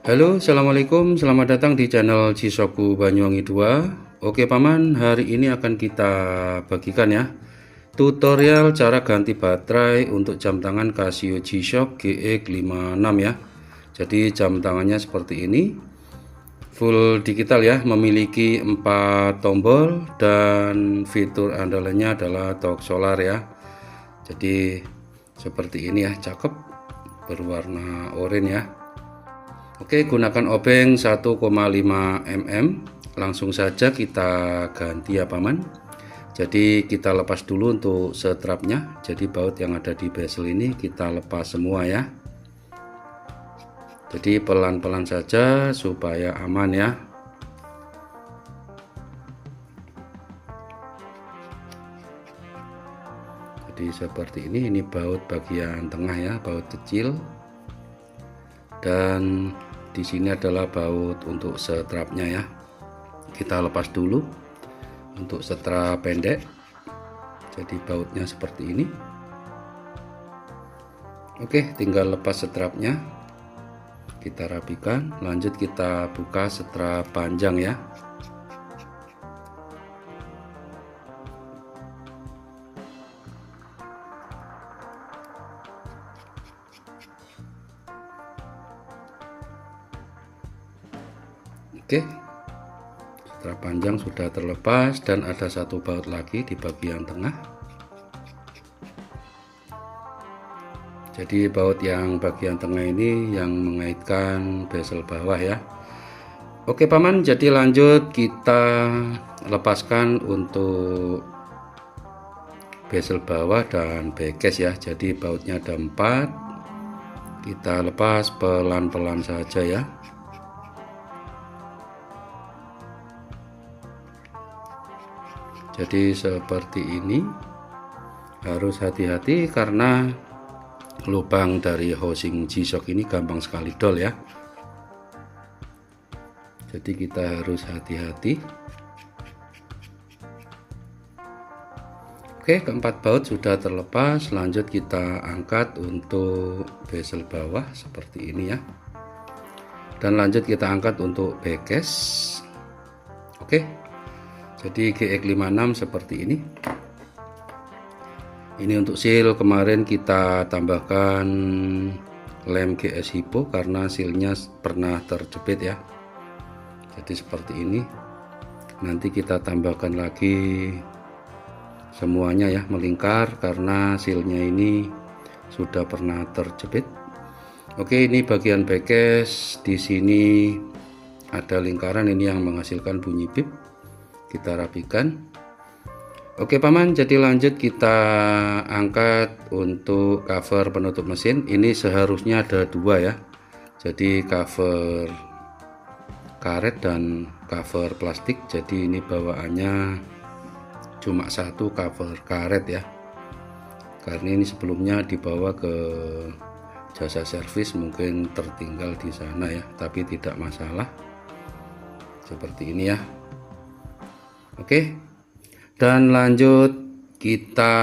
Halo, assalamualaikum. Selamat datang di channel Cisoku Banyuwangi 2. Oke, Paman, hari ini akan kita bagikan ya tutorial cara ganti baterai untuk jam tangan Casio G-Shock GX56 ya. Jadi jam tangannya seperti ini, full digital ya, memiliki 4 tombol dan fitur andalannya adalah torque solar ya. Jadi seperti ini ya, cakep, berwarna oranye ya. Oke, gunakan obeng 1,5 mm. Langsung saja kita ganti ya Paman. Jadi kita lepas dulu untuk strapnya. Jadi baut yang ada di bezel ini kita lepas semua ya. Jadi pelan-pelan saja supaya aman ya. Jadi seperti ini baut bagian tengah ya, baut kecil. Dan di sini adalah baut untuk strapnya ya. Kita lepas dulu untuk strap pendek. Jadi bautnya seperti ini. Oke, tinggal lepas strapnya. Kita rapikan. Lanjut kita buka strap panjang ya. Oke, strap panjang sudah terlepas dan ada satu baut lagi di bagian tengah. Jadi baut yang bagian tengah ini yang mengaitkan bezel bawah ya. Oke Paman, jadi lanjut kita lepaskan untuk bezel bawah dan backcase ya. Jadi bautnya ada 4. Kita lepas pelan-pelan saja ya. Jadi seperti ini, harus hati-hati karena lubang dari housing G-Shock ini gampang sekali dol ya. Jadi kita harus hati-hati. Oke, keempat baut sudah terlepas. Lanjut kita angkat untuk bezel bawah seperti ini ya. Dan lanjut kita angkat untuk backcase. Oke. Jadi GX56 seperti ini. Ini untuk seal kemarin kita tambahkan lem GS Hypo karena sealnya pernah terjepit ya. Jadi seperti ini. Nanti kita tambahkan lagi semuanya ya, melingkar karena sealnya ini sudah pernah terjepit. Oke, ini bagian backcase. Di sini ada lingkaran ini yang menghasilkan bunyi bip. Kita rapikan. Oke Paman, jadi lanjut kita angkat untuk cover penutup mesin. Ini seharusnya ada 2 ya. Jadi cover karet dan cover plastik. Jadi ini bawaannya cuma 1 cover karet ya. Karena ini sebelumnya dibawa ke jasa servis, mungkin tertinggal di sana ya, tapi tidak masalah. Seperti ini ya. Oke, dan lanjut kita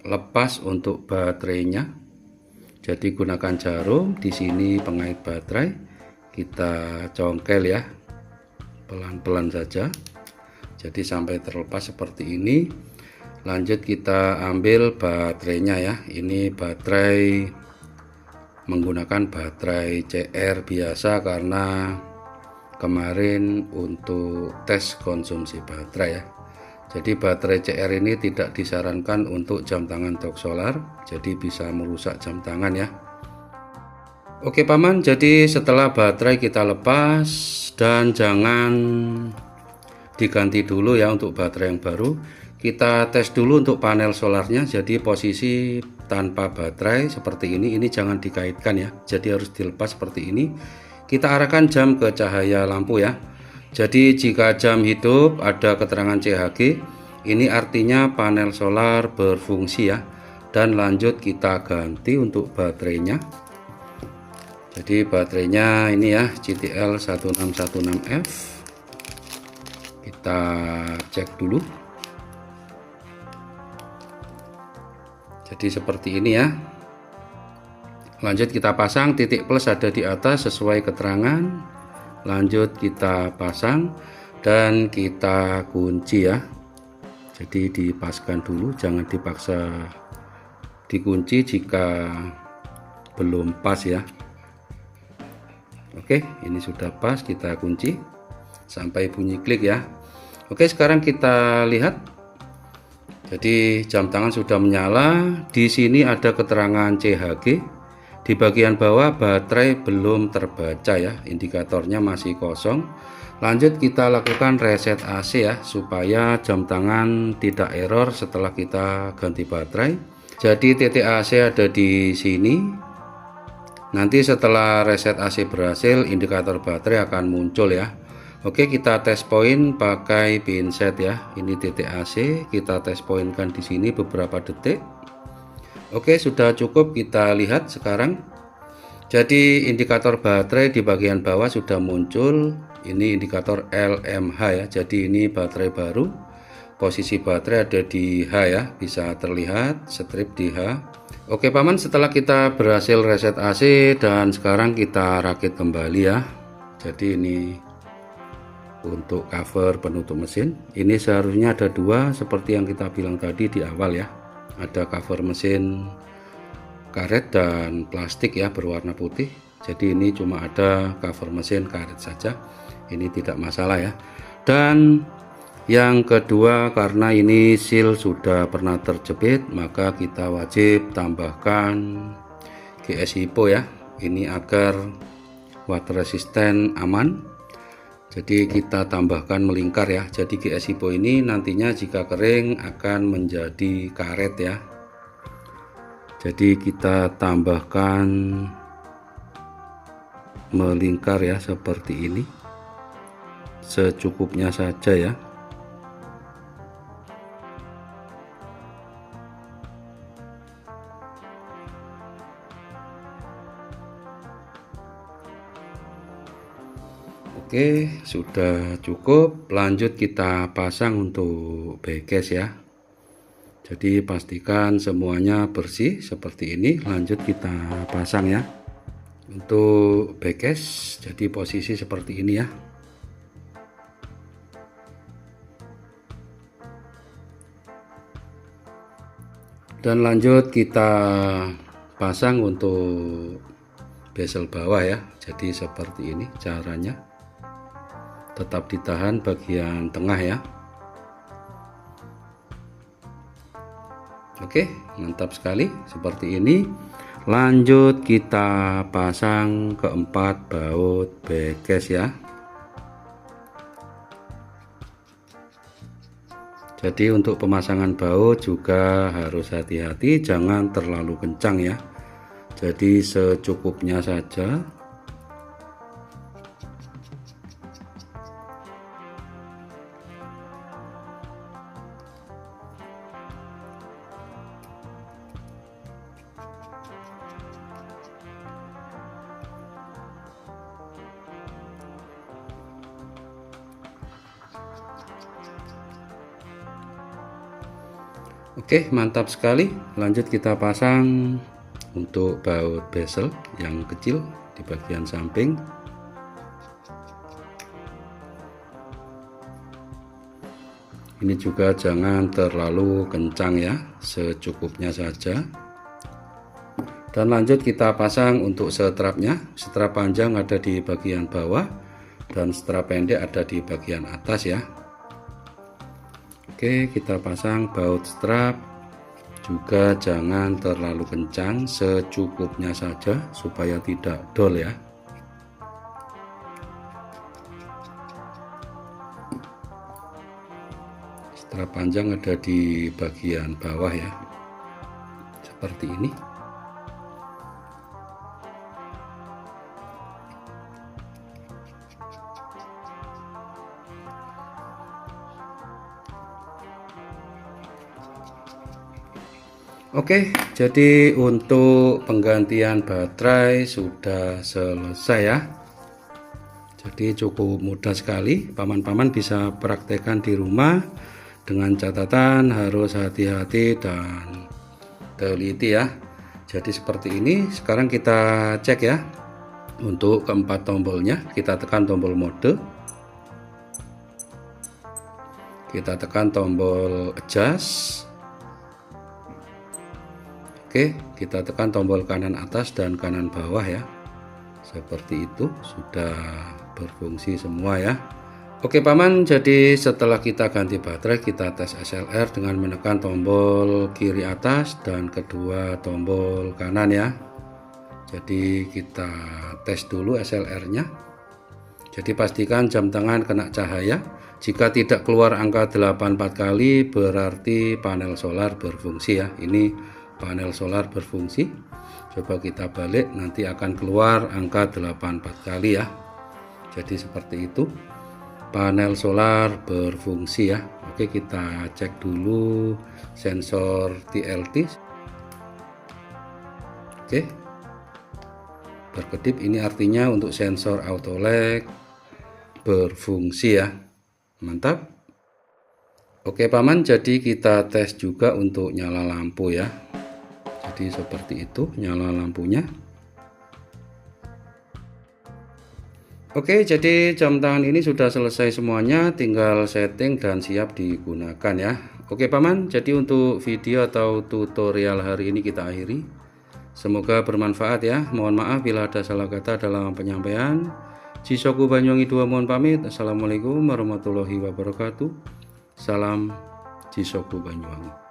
lepas untuk baterainya. Jadi gunakan jarum, di sini pengait baterai, kita congkel ya, pelan-pelan saja. Jadi sampai terlepas seperti ini. Lanjut kita ambil baterainya ya. Ini baterai menggunakan baterai CR biasa karena kemarin untuk tes konsumsi baterai ya. Jadi baterai CR ini tidak disarankan untuk jam tangan torque solar, jadi bisa merusak jam tangan ya. Oke Paman, jadi setelah baterai kita lepas dan jangan diganti dulu ya untuk baterai yang baru. Kita tes dulu untuk panel solarnya. Jadi posisi tanpa baterai seperti ini jangan dikaitkan ya. Jadi harus dilepas seperti ini. Kita arahkan jam ke cahaya lampu ya. Jadi jika jam hidup ada keterangan CHG, ini artinya panel solar berfungsi ya. Dan lanjut kita ganti untuk baterainya. Jadi baterainya ini ya, GTL 1616F. Kita cek dulu. Jadi seperti ini ya. Lanjut kita pasang, titik plus ada di atas sesuai keterangan. Lanjut kita pasang dan kita kunci ya. Jadi dipaskan dulu, jangan dipaksa dikunci jika belum pas ya. Oke, ini sudah pas, kita kunci sampai bunyi klik ya. Oke, sekarang kita lihat. Jadi jam tangan sudah menyala. Di sini ada keterangan CHG. Di bagian bawah baterai belum terbaca ya, indikatornya masih kosong. Lanjut kita lakukan reset AC ya, supaya jam tangan tidak error setelah kita ganti baterai. Jadi titik AC ada di sini. Nanti setelah reset AC berhasil, indikator baterai akan muncul ya. Oke, kita tes point pakai pinset ya. Ini titik AC, kita tes pointkan di sini beberapa detik. Oke, sudah cukup. Kita lihat sekarang. Jadi indikator baterai di bagian bawah sudah muncul. Ini indikator LMH ya. Jadi ini baterai baru. Posisi baterai ada di H ya, bisa terlihat strip di H. Oke paman, setelah kita berhasil reset AC dan sekarang kita rakit kembali ya. Jadi ini untuk cover penutup mesin. Ini seharusnya ada dua seperti yang kita bilang tadi di awal ya. Ada cover mesin karet dan plastik ya, berwarna putih. Jadi ini cuma ada cover mesin karet saja, ini tidak masalah ya. Dan yang kedua, karena ini seal sudah pernah terjepit, maka kita wajib tambahkan GS Hypo ya, ini agar water resistant aman. Jadi kita tambahkan melingkar ya. Jadi GS Hypo ini nantinya jika kering akan menjadi karet ya. Jadi kita tambahkan melingkar ya, seperti ini, secukupnya saja ya. Oke, sudah cukup. Lanjut kita pasang untuk backcase ya. Jadi pastikan semuanya bersih seperti ini. Lanjut kita pasang ya. Untuk backcase, jadi posisi seperti ini ya. Dan lanjut kita pasang untuk bezel bawah ya. Jadi seperti ini caranya. Tetap ditahan bagian tengah ya. Oke, mantap sekali seperti ini. Lanjut kita pasang keempat baut backcase ya. Jadi untuk pemasangan baut juga harus hati-hati, jangan terlalu kencang ya. Jadi secukupnya saja. Oke, mantap sekali. Lanjut kita pasang untuk baut bezel yang kecil di bagian samping. Ini juga jangan terlalu kencang ya, secukupnya saja. Dan lanjut kita pasang untuk strapnya. Strap panjang ada di bagian bawah dan strap pendek ada di bagian atas ya. Oke, kita pasang baut strap, juga jangan terlalu kencang, secukupnya saja supaya tidak dol ya. Strap panjang ada di bagian bawah ya, seperti ini. Oke, jadi untuk penggantian baterai sudah selesai ya. Jadi cukup mudah sekali, paman-paman bisa praktekkan di rumah. Dengan catatan harus hati-hati dan teliti ya. Jadi seperti ini. Sekarang kita cek ya. Untuk keempat tombolnya, kita tekan tombol mode, kita tekan tombol adjust. Oke, kita tekan tombol kanan atas dan kanan bawah ya. Seperti itu, sudah berfungsi semua ya. Oke paman, jadi setelah kita ganti baterai, kita tes SLR dengan menekan tombol kiri atas dan kedua tombol kanan ya. Jadi kita tes dulu SLR-nya. Jadi pastikan jam tangan kena cahaya. Jika tidak keluar angka 84 kali berarti panel solar berfungsi ya. Ini panel solar berfungsi. Coba kita balik, nanti akan keluar angka 84 kali ya. Jadi seperti itu. Panel solar berfungsi ya. Oke, kita cek dulu sensor TLT. Oke, berkedip, ini artinya untuk sensor auto lag berfungsi ya. Mantap. Oke paman, jadi kita tes juga untuk nyala lampu ya. Jadi seperti itu nyala lampunya. Oke, jadi jam tangan ini sudah selesai semuanya, tinggal setting dan siap digunakan ya. Oke paman, jadi untuk video atau tutorial hari ini kita akhiri. Semoga bermanfaat ya. Mohon maaf bila ada salah kata dalam penyampaian. Jisoku Banyuwangi 2 mohon pamit. Assalamualaikum warahmatullahi wabarakatuh. Salam Jisoku Banyuwangi.